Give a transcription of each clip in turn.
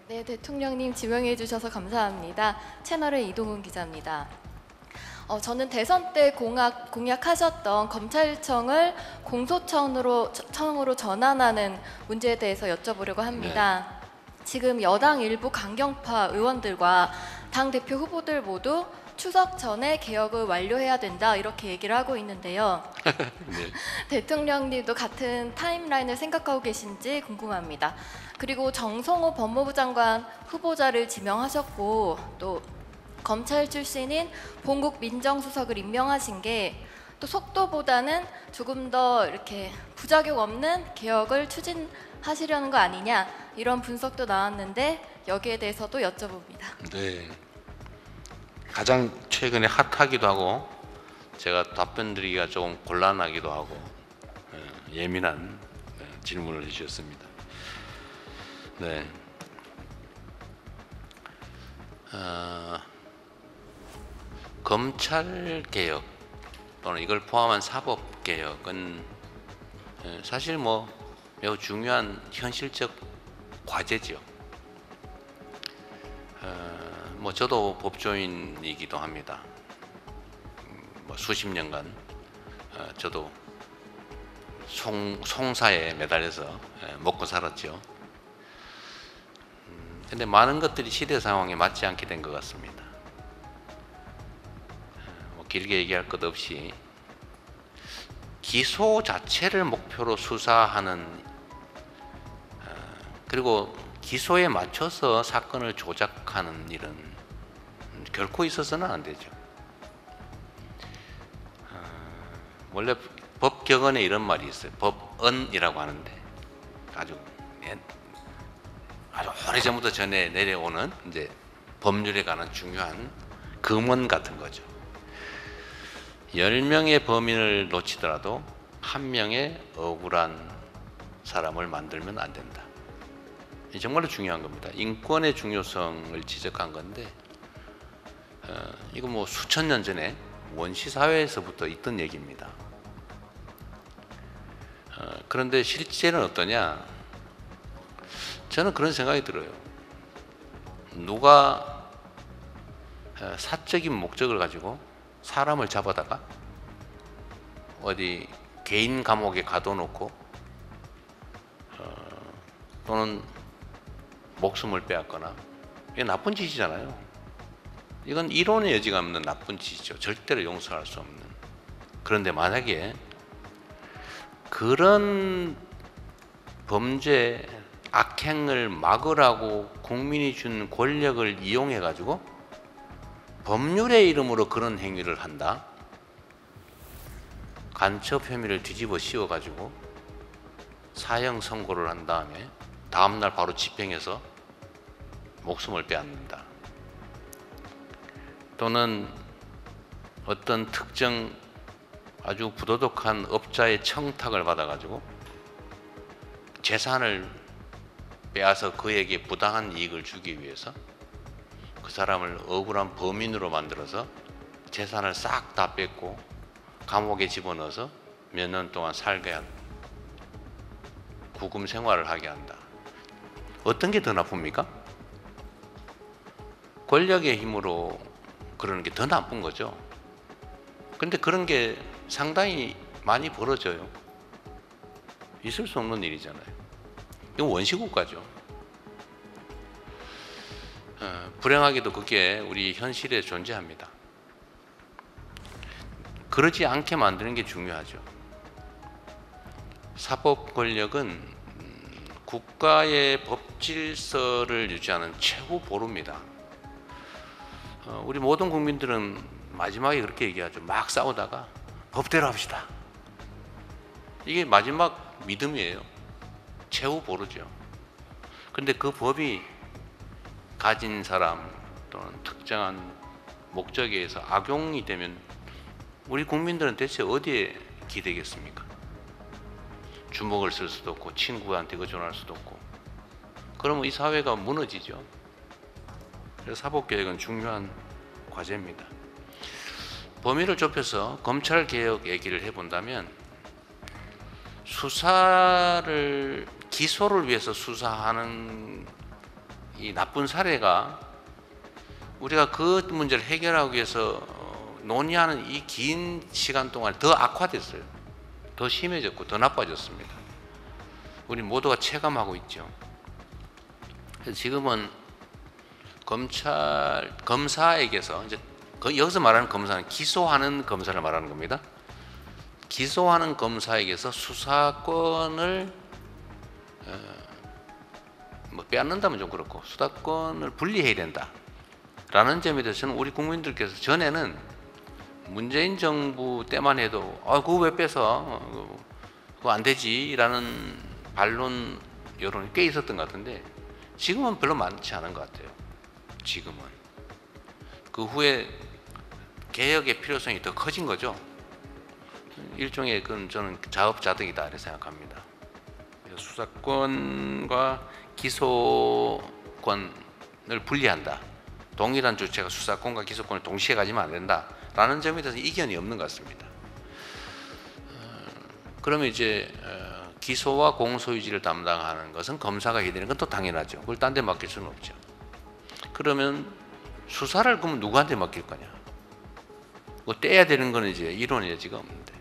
네, 대통령님 지명해 주셔서 감사합니다. 채널의 이동훈 기자입니다. 저는 대선 때 공약하셨던 검찰청을 공소청으로 전환하는 문제에 대해서 여쭤보려고 합니다. 지금 여당 일부 강경파 의원들과 당대표 후보들 모두 추석 전에 개혁을 완료해야 된다 이렇게 얘기를 하고 있는데요. 네. 대통령님도 같은 타임라인을 생각하고 계신지 궁금합니다. 그리고 정성호 법무부 장관 후보자를 지명하셨고 또 검찰 출신인 봉국 민정수석을 임명하신 게 또 속도보다는 조금 더 이렇게 부작용 없는 개혁을 추진하시려는 거 아니냐 이런 분석도 나왔는데 여기에 대해서도 여쭤봅니다. 네. 가장 최근에 핫하기도 하고 제가 답변드리기가 조금 곤란하기도 하고 예민한 질문을 해주셨습니다. 네. 검찰 개혁 또는 이걸 포함한 사법 개혁은 사실 뭐 매우 중요한 현실적 과제죠. 뭐 저도 법조인이기도 합니다. 뭐 수십 년간 저도 송사에 매달려서 먹고 살았죠. 근데 많은 것들이 시대 상황에 맞지 않게 된 것 같습니다. 뭐 길게 얘기할 것 없이 기소 자체를 목표로 수사하는 그리고 기소에 맞춰서 사건을 조작하는 일은 결코 있어서는 안 되죠. 원래 법격언에 이런 말이 있어요. 법언이라고 하는데 아주 오래전부터 전해 내려오는 이제 법률에 관한 중요한 금원 같은 거죠. 10명의 범인을 놓치더라도 한 명의 억울한 사람을 만들면 안 된다. 정말로 중요한 겁니다. 인권의 중요성을 지적한 건데 이거 뭐 수천 년 전에 원시 사회에서부터 있던 얘기입니다. 그런데 실제는 어떠냐? 저는 그런 생각이 들어요. 누가 사적인 목적을 가지고 사람을 잡아다가 어디 개인 감옥에 가둬놓고 또는 목숨을 빼앗거나 이게 나쁜 짓이잖아요. 이건 이론의 여지가 없는 나쁜 짓이죠. 절대로 용서할 수 없는. 그런데 만약에 그런 범죄 악행을 막으라고 국민이 준 권력을 이용해 가지고 법률의 이름으로 그런 행위를 한다. 간첩 혐의를 뒤집어 씌워 가지고 사형 선고를 한 다음에 다음날 바로 집행해서 목숨을 빼앗는다. 또는 어떤 특정 아주 부도덕한 업자의 청탁을 받아가지고 재산을 빼앗아 그에게 부당한 이익을 주기 위해서 그 사람을 억울한 범인으로 만들어서 재산을 싹 다 뺏고 감옥에 집어넣어서 몇 년 동안 살게 한다. 구금 생활을 하게 한다. 어떤 게 더 나쁩니까? 권력의 힘으로 그러는 게 더 나쁜 거죠. 근데 그런 게 상당히 많이 벌어져요. 있을 수 없는 일이잖아요. 이건 원시국가죠. 불행하게도 그게 우리 현실에 존재합니다. 그러지 않게 만드는 게 중요하죠. 사법 권력은 국가의 법 질서를 유지하는 최고 보루입니다. 우리 모든 국민들은 마지막에 그렇게 얘기하죠. 막 싸우다가 법대로 합시다. 이게 마지막 믿음이에요. 최후 보루죠. 그런데 그 법이 가진 사람 또는 특정한 목적에 의해서 악용이 되면 우리 국민들은 대체 어디에 기대겠습니까? 주먹을 쓸 수도 없고 친구한테 의존할 수도 없고 그러면 이 사회가 무너지죠. 그래서 사법개혁은 중요한 과제입니다. 범위를 좁혀서 검찰개혁 얘기를 해본다면 기소를 위해서 수사하는 이 나쁜 사례가 우리가 그 문제를 해결하기 위해서 논의하는 이 긴 시간 동안 더 악화됐어요. 더 심해졌고 더 나빠졌습니다. 우리 모두가 체감하고 있죠. 그래서 지금은 검사에게서 이제 여기서 말하는 검사는 기소하는 검사를 말하는 겁니다. 기소하는 검사에게서 수사권을 뭐 빼앗는다면 좀 그렇고 수사권을 분리해야 된다라는 점에 대해서는 우리 국민들께서 전에는 문재인 정부 때만 해도 그거 왜 뺏어? 그거 안 되지라는 반론 여론이 꽤 있었던 것 같은데 지금은 별로 많지 않은 것 같아요. 지금은 그 후에 개혁의 필요성이 더 커진 거죠. 일종의 그건 저는 자업자득이다 이렇게 생각합니다. 수사권과 기소권을 분리한다. 동일한 주체가 수사권과 기소권을 동시에 가지면 안 된다라는 점에 대해서 이견이 없는 것 같습니다. 그러면 이제 기소와 공소유지를 담당하는 것은 검사가 해야 되는 건 또 당연하죠. 그걸 딴 데 맡길 수는 없죠. 그러면 수사를 그러면 누구한테 맡길 거냐? 뭐 떼야 되는 거는 이제 이론의 여지가 없는데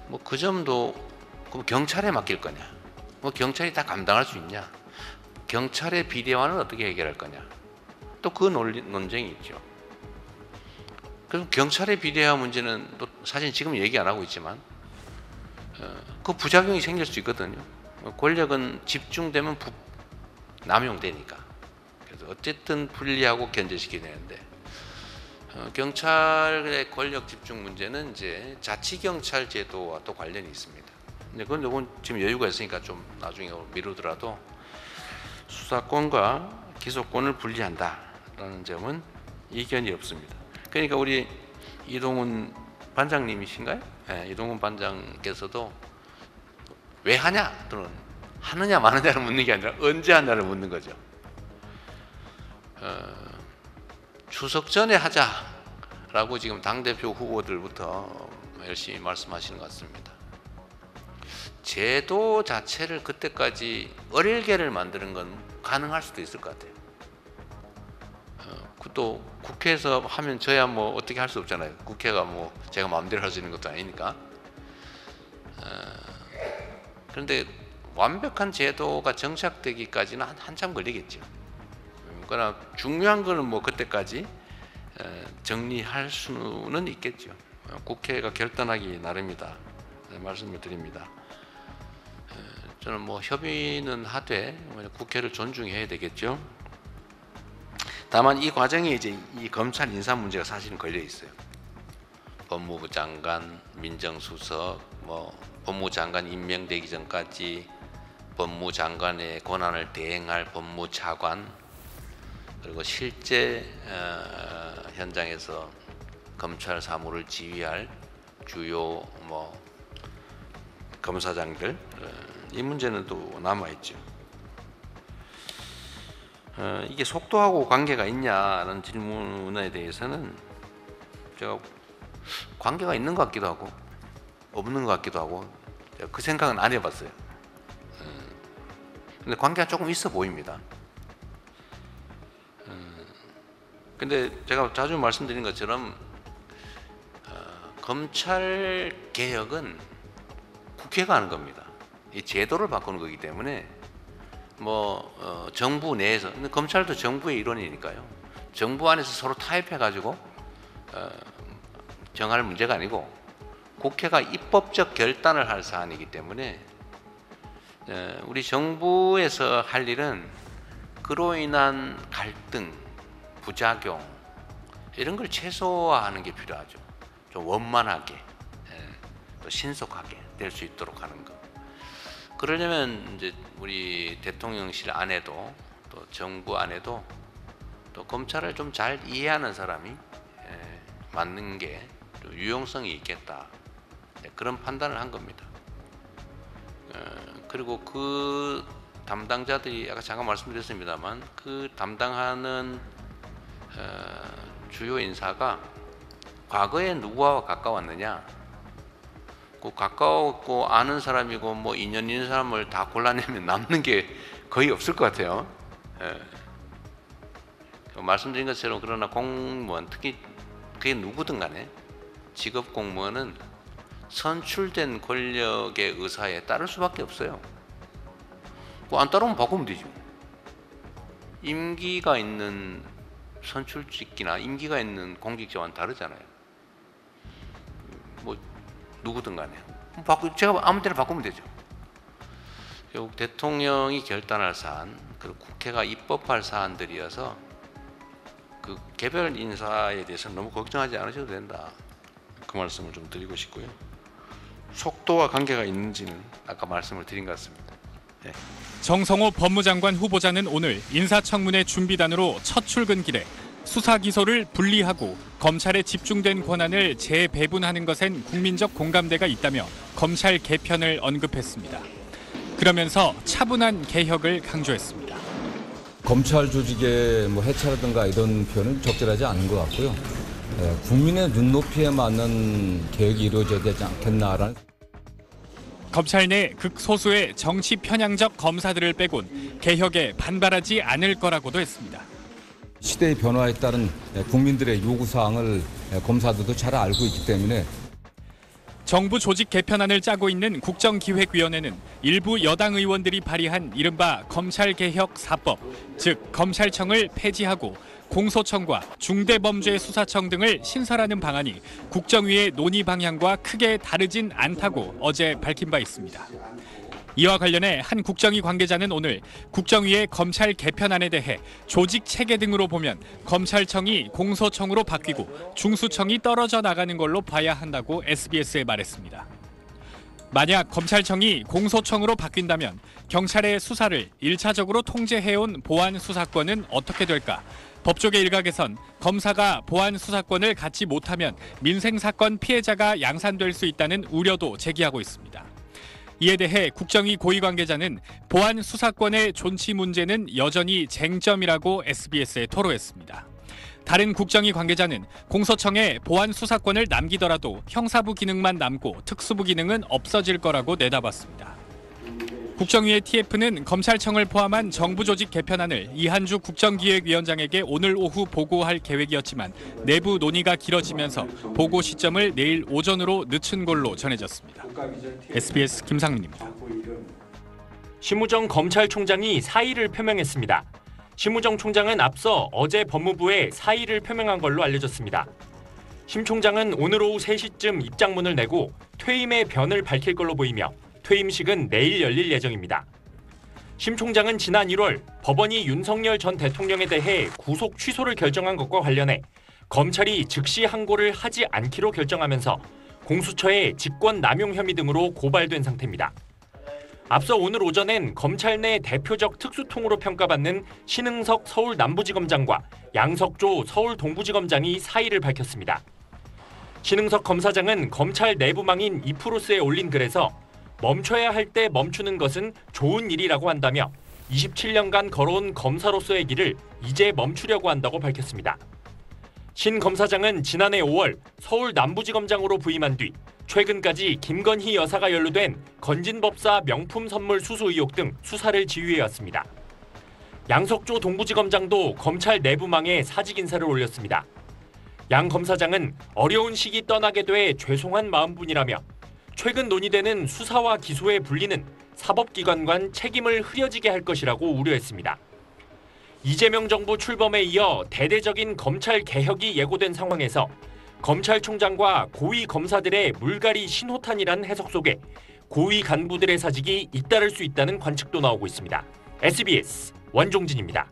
뭐 그 점도 그럼 경찰에 맡길 거냐? 뭐 경찰이 다 감당할 수 있냐? 경찰의 비대화는 어떻게 해결할 거냐? 또 그 논쟁이 있죠. 그럼 경찰의 비대화 문제는 또 사실 지금 얘기 안 하고 있지만 그 부작용이 생길 수 있거든요. 권력은 집중되면 남용되니까. 그래서 어쨌든 분리하고 견제시켜야 되는데 경찰의 권력 집중 문제는 이제 자치경찰 제도와 또 관련이 있습니다. 근데 그건 지금 여유가 있으니까 좀 나중에 미루더라도 수사권과 기소권을 분리한다라는 점은 이견이 없습니다. 그러니까 우리 이동훈 반장님이신가요? 네, 이동훈 반장께서도 왜 하냐 또는 하느냐 마느냐를 묻는 게 아니라 언제 하냐를 묻는 거죠. 추석 전에 하자라고 지금 당대표 후보들부터 열심히 말씀하시는 것 같습니다. 제도 자체를 그때까지 어릴게를 만드는 건 가능할 수도 있을 것 같아요. 또 국회에서 하면 저야 뭐 어떻게 할 수 없잖아요. 국회가 뭐 제가 마음대로 할 수 있는 것도 아니니까. 그런데 완벽한 제도가 정착되기까지는 한참 걸리겠죠. 그러나 중요한 거는 뭐 그때까지 정리할 수는 있겠죠. 국회가 결단하기 나름이다 말씀을 드립니다. 저는 뭐 협의는 하되 국회를 존중해야 되겠죠. 다만 이 과정에 이제 이 검찰 인사 문제가 사실은 걸려 있어요. 법무부 장관, 민정수석, 뭐 법무장관 임명되기 전까지 법무장관의 권한을 대행할 법무차관, 그리고 실제 현장에서 검찰 사무를 지휘할 주요 뭐 검사장들, 이 문제는 또 남아 있죠. 이게 속도하고 관계가 있냐는 질문에 대해서는 제가 관계가 있는 것 같기도 하고 없는 것 같기도 하고 그 생각은 안 해봤어요. 근데 관계가 조금 있어 보입니다. 근데 제가 자주 말씀드린 것처럼 검찰 개혁은 국회가 하는 겁니다. 이 제도를 바꾸는 거기 때문에 뭐 정부 내에서, 근데 검찰도 정부의 일원이니까요. 정부 안에서 서로 타협해 가지고 정할 문제가 아니고 국회가 입법적 결단을 할 사안이기 때문에 우리 정부에서 할 일은 그로 인한 갈등, 부작용 이런 걸 최소화하는 게 필요하죠. 좀 원만하게 또 신속하게 될 수 있도록 하는 거. 그러려면 이제 우리 대통령실 안에도 또 정부 안에도 또 검찰을 좀 잘 이해하는 사람이 맞는 게 유용성이 있겠다, 그런 판단을 한 겁니다. 그리고 그 담당자들이 아까 잠깐 말씀드렸습니다만 그 담당하는 주요 인사가 과거에 누구와 가까웠느냐, 그 가까웠고 아는 사람이고 뭐 인연 있는 사람을 다 골라내면 남는 게 거의 없을 것 같아요. 말씀드린 것처럼 그러나 공무원 특히 그게 누구든 간에 직업 공무원은 선출된 권력의 의사에 따를 수밖에 없어요. 뭐 안 따르면 바꾸면 되죠. 임기가 있는 선출직이나 임기가 있는 공직자와는 다르잖아요. 뭐 누구든 간에 제가 아무 때나 바꾸면 되죠. 결국 대통령이 결단할 사안, 그리고 국회가 입법할 사안들이어서 그 개별 인사에 대해서 너무 걱정하지 않으셔도 된다. 그 말씀을 좀 드리고 싶고요. 속도와 관계가 있는지는 아까 말씀을 드린 것 같습니다. 네. 정성호 법무장관 후보자는 오늘 인사청문회 준비단으로 첫 출근길에 수사 기소를 분리하고 검찰에 집중된 권한을 재배분하는 것엔 국민적 공감대가 있다며 검찰 개편을 언급했습니다. 그러면서 차분한 개혁을 강조했습니다. 검찰 조직의 해체라든가 이런 표현은 적절하지 않은 것 같고요. 국민의 눈높이에 맞는 개혁이 이루어져야 되지 않겠나라는. 검찰 내 극소수의 정치 편향적 검사들을 빼곤 개혁에 반발하지 않을 거라고도 했습니다. 시대의 변화에 따른 국민들의 요구사항을 검사들도 잘 알고 있기 때문에 정부 조직 개편안을 짜고 있는 국정기획위원회는 일부 여당 의원들이 발의한 이른바 검찰개혁 4법, 즉 검찰청을 폐지하고 공소청과 중대범죄수사청 등을 신설하는 방안이 국정위의 논의 방향과 크게 다르진 않다고 어제 밝힌 바 있습니다. 이와 관련해 한 국정위 관계자는 오늘 국정위의 검찰 개편안에 대해 조직 체계 등으로 보면 검찰청이 공소청으로 바뀌고 중수청이 떨어져 나가는 걸로 봐야 한다고 SBS에 말했습니다. 만약 검찰청이 공소청으로 바뀐다면 경찰의 수사를 1차적으로 통제해온 보안 수사권은 어떻게 될까? 법조계 일각에선 검사가 보안 수사권을 갖지 못하면 민생사건 피해자가 양산될 수 있다는 우려도 제기하고 있습니다. 이에 대해 국정위 고위 관계자는 보안 수사권의 존치 문제는 여전히 쟁점이라고 SBS에 토로했습니다. 다른 국정위 관계자는 공소청에 보안 수사권을 남기더라도 형사부 기능만 남고 특수부 기능은 없어질 거라고 내다봤습니다. 국정위의 TF는 검찰청을 포함한 정부 조직 개편안을 이한주 국정기획위원장에게 오늘 오후 보고할 계획이었지만 내부 논의가 길어지면서 보고 시점을 내일 오전으로 늦춘 걸로 전해졌습니다. SBS 김상민입니다. 심우정 검찰총장이 사의를 표명했습니다. 심우정 총장은 앞서 어제 법무부에 사의를 표명한 걸로 알려졌습니다. 심 총장은 오늘 오후 3시쯤 입장문을 내고 퇴임의 변을 밝힐 걸로 보이며 퇴임식은 내일 열릴 예정입니다. 심 총장은 지난 1월 법원이 윤석열 전 대통령에 대해 구속 취소를 결정한 것과 관련해 검찰이 즉시 항고를 하지 않기로 결정하면서 공수처에 직권 남용 혐의 등으로 고발된 상태입니다. 앞서 오늘 오전엔 검찰 내 대표적 특수통으로 평가받는 신흥석 서울 남부지검장과 양석조 서울 동부지검장이 사의를 밝혔습니다. 신흥석 검사장은 검찰 내부망인 이프로스에 올린 글에서 멈춰야 할 때 멈추는 것은 좋은 일이라고 한다며 27년간 걸어온 검사로서의 길을 이제 멈추려고 한다고 밝혔습니다. 신 검사장은 지난해 5월 서울 남부지검장으로 부임한 뒤 최근까지 김건희 여사가 연루된 건진법사 명품 선물 수수 의혹 등 수사를 지휘해왔습니다. 양석조 동부지검장도 검찰 내부망에 사직 인사를 올렸습니다. 양 검사장은 어려운 시기 떠나게 돼 죄송한 마음뿐이라며 최근 논의되는 수사와 기소의 분리는 사법기관간 책임을 흐려지게 할 것이라고 우려했습니다. 이재명 정부 출범에 이어 대대적인 검찰 개혁이 예고된 상황에서 검찰총장과 고위 검사들의 물갈이 신호탄이란 해석 속에 고위 간부들의 사직이 잇따를 수 있다는 관측도 나오고 있습니다. SBS 원종진입니다.